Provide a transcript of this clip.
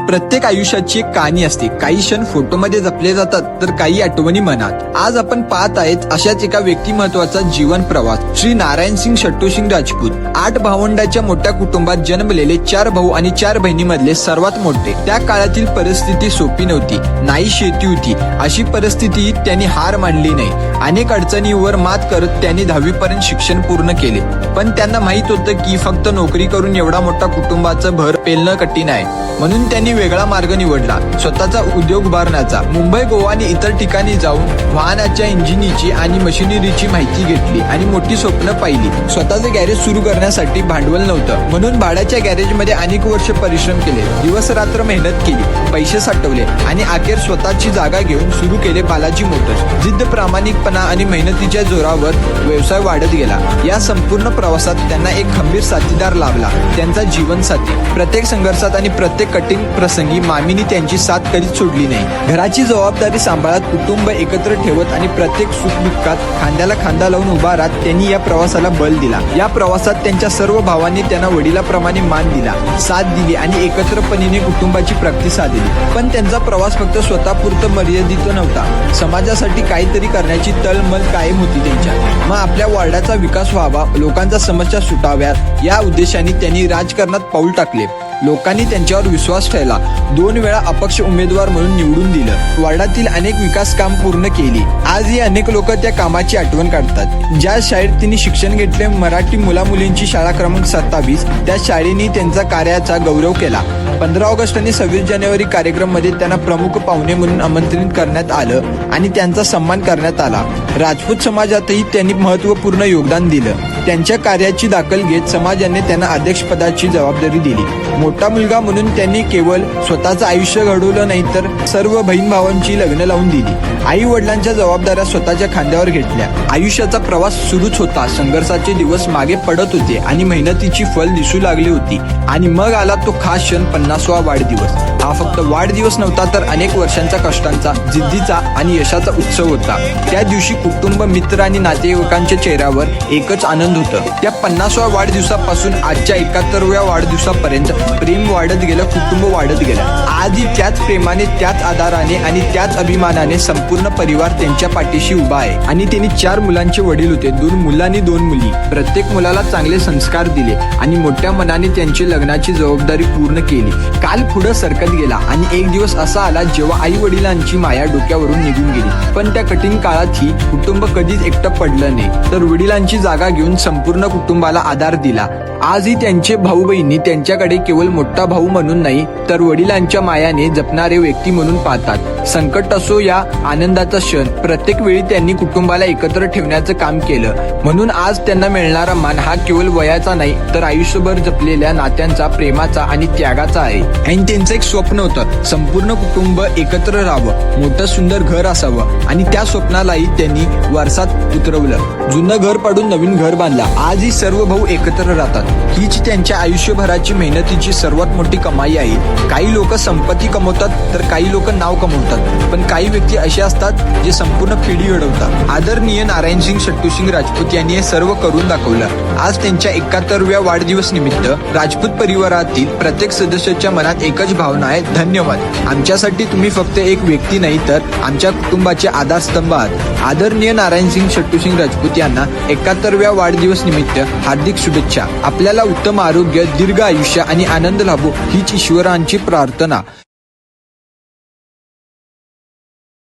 प्रत्येक आयुष्याची एक कहाणी असते. काही क्षण फोटोमध्ये जपले जातात तर काही आठवणी मनात. आज आपण पाहत आहेत अशाच एका व्यक्तिमत्वाचा जीवन प्रवास. श्री नारायण सिंग शट्टू सिंग राजपूत 8 भावंडाच्या मोठ्या कुटुंबात जन्मलेले, 4 भाऊ आणि 4 बहिणीमधले सर्वात मोठे. त्या काळातील परिस्थिती सोपी नव्हती. नाही शेती होती. अशी परिस्थिती त्यांनी हार मानली नाही. अनेक अडचणीवर मात करत त्यांनी 10वी पर्यंत शिक्षण पूर्ण केले. पण त्यांना माहित होतं की फक्त नोकरी करून एवढा मोठा कुटुंबाचं भर पेलणं कठीण आहे. म्हणून त्यांनी वेगळा मार्ग निवडला, स्वतःचा उद्योग उभारण्याचा. मुंबई, गोवा आणि इतर ठिकाणी जाऊन वाहनाच्या इंजिनीची आणि मशिनरीची माहिती घेतली आणि मोठी स्वप्न पाहिली. स्वतःचे गॅरेज सुरू करण्यासाठी भांडवल नव्हतं, म्हणून भाड्याच्या गॅरेजमध्ये अनेक वर्ष परिश्रम केले. दिवस रात्र मेहनत केली, पैसे साठवले आणि अखेर स्वतःची जागा घेऊन सुरू केले बालाजी मोटर्स. जिद्द, प्रामाणिकपणा आणि मेहनतीच्या जोरावर व्यवसाय वाढत गेला. या संपूर्ण प्रवासात त्यांना एक खंबीर साथीदार लाभला, त्यांचा जीवनसाथी. प्रत्येक संघर्षात आणि प्रत्येक कठीण प्रसंगी मामीनी त्यांची साथ कधीच सोडली नाही. घराची जबाबदारी सांभाळत, कुटुंब एकत्र ठेवत आणि प्रत्येक सुखदुःखात खांद्याला खांदा लावून उभा राहत त्यांनी या प्रवासाला बल दिला. या प्रवासात त्यांच्या सर्व भावांनी त्यांना वडिलाप्रमाणे मान दिला, साथ दिली आणि एकत्रपणे कुटुंबाची प्रगती साधली. पण त्यांचा प्रवास फक्त स्वतःपुरतं मर्यादित नव्हता. समाजासाठी काहीतरी करण्याची तळमळ कायम होती त्यांच्या. मग आपल्या वॉर्डाचा विकास व्हावा, लोकांच्या समस्या सुटाव्यात, या उद्देशाने त्यांनी राजकारणात पाऊल टाकले. लोकांनी त्यांच्यावर विश्वास ठेवला. 2 वेळा अपक्ष उमेदवार म्हणून निवडून दिलं. वार्डातील अनेक विकास काम पूर्ण केली. आजही अनेक लोक त्या कामाची आठवण काढतात. ज्या शाळेत तिने शिक्षण घेतले, मराठी मुलामुलींची शाळा क्रमांक 27, त्या शाळेने त्यांचा कार्याचा गौरव केला. 15 ऑगस्ट आणि 26 जानेवारी कार्यक्रममध्ये त्यांना प्रमुख पाहुणे म्हणून आमंत्रित करण्यात आलं आणि त्यांचा सन्मान करण्यात आला. राजपूत समाजातही त्यांनी महत्त्वपूर्ण योगदान दिलं. त्यांच्या कार्याची दखल घेत समाजाने त्यांना अध्यक्षपदाची जबाबदारी दिली. मोठा मुलगा म्हणून त्यांनी केवळ स्वतःचं आयुष्य घडवलं नाही, तर सर्व बहीण भावांची लग्न लावून दिली. आई वडिलांच्या जबाबदाऱ्या स्वतःच्या खांद्यावर घेतल्या. आयुष्याचा प्रवास सुरूच होता. संघर्षाचे दिवस मागे पडत होते आणि मेहनतीची फल दिसू लागली होती. आणि मग आला तो खास क्षण, 50वा वाढदिवस. हा फक्त वाढदिवस नव्हता, तर अनेक वर्षांचा कष्टांचा, जिद्दीचा आणि यशाचा उत्सव होता. त्या दिवशी कुटुंब, मित्र आणि नातेवाईकांच्या चेहऱ्यावर एकच आनंद होतं. त्या 50व्या वाढदिवसापासून आजच्या 71व्या वाढदिवसापर्यंत प्रेम वाढत गेलं, कुटुंब वाढत गेलं. आजही त्याच प्रेमाने, त्याच आधाराने आणि त्याच अभिमानाने संपूर्ण परिवार त्यांच्या पाठीशी उभा आहे. आणि त्यांनी 4 मुलांचे वडील होते, 2 मुलं आणि 2 मुली. प्रत्येक मुलाला चांगले संस्कार दिले आणि मोठ्या मनाने त्यांची लग्नाची जबाबदारी पूर्ण केली. काल पुढे सरकत गेला आणि एक दिवस असा आला जेव्हा आई वडिलांची माया डोक्यावरून निघून गेली. पण त्या कठीण काळातही कुटुंब कधीच एकटं पडलं नाही, तर वडिलांची जागा घेऊन संपूर्ण कुटुंबाला आधार दिला. आजही त्यांचे भाऊ बहिणी त्यांच्याकडे केवळ मोठा भाऊ म्हणून नाही, तर वडिलांच्या मायाने जपणारे व्यक्ती म्हणून पाहतात. संकट असो या आनंदाचा क्षण, प्रत्येक वेळी त्यांनी कुटुंबाला एकत्र ठेवण्याचं काम केलं. म्हणून आज त्यांना मिळणारा मान हा केवळ वयाचा नाही, तर आयुष्यभर जपलेल्या नात्यांचा, प्रेमाचा आणि त्यागाचा आहे. आणि त्यांचं एक स्वप्न होतं, संपूर्ण कुटुंब एकत्र राहावं, मोठं सुंदर घर असावं. आणि त्या स्वप्नालाही त्यांनी वारसात उतरवलं. जुनं घर पाडून नवीन घर बांधलं. आजही सर्व भाऊ एकत्र राहतात. हीच त्यांच्या आयुष्यभराची मेहनतीची सर्वात मोठी कमाई आहे. काही लोक संपत्ती कमवतात, तर काही लोक नाव कमवतात, पण काही व्यक्ती असे असतात जे संपूर्ण पिढी घडवतात. आदरणीय नारायण सिंग शट्टू सिंग राजपूत यांनी हे सर्व करून दाखवलं. आज त्यांच्या 71व्या वाढदिवस निमित्त राजपूत परिवारातील प्रत्येक सदस्याच्या मनात एकच भावना आहे, धन्यवाद. आमच्यासाठी तुम्ही फक्त एक व्यक्ती नाही, तर आमच्या कुटुंबाचे आधारस्तंभ आहात. आदरणीय नारायण सिंग शट्टू सिंग राजपूत यांना 71व्या वाढदिवस निमित्त हार्दिक शुभेच्छा. आपल्याला उत्तम आरोग्य, दीर्घ आयुष्य आणि आनंद लाभो हीच ईश्वरांची प्रार्थना.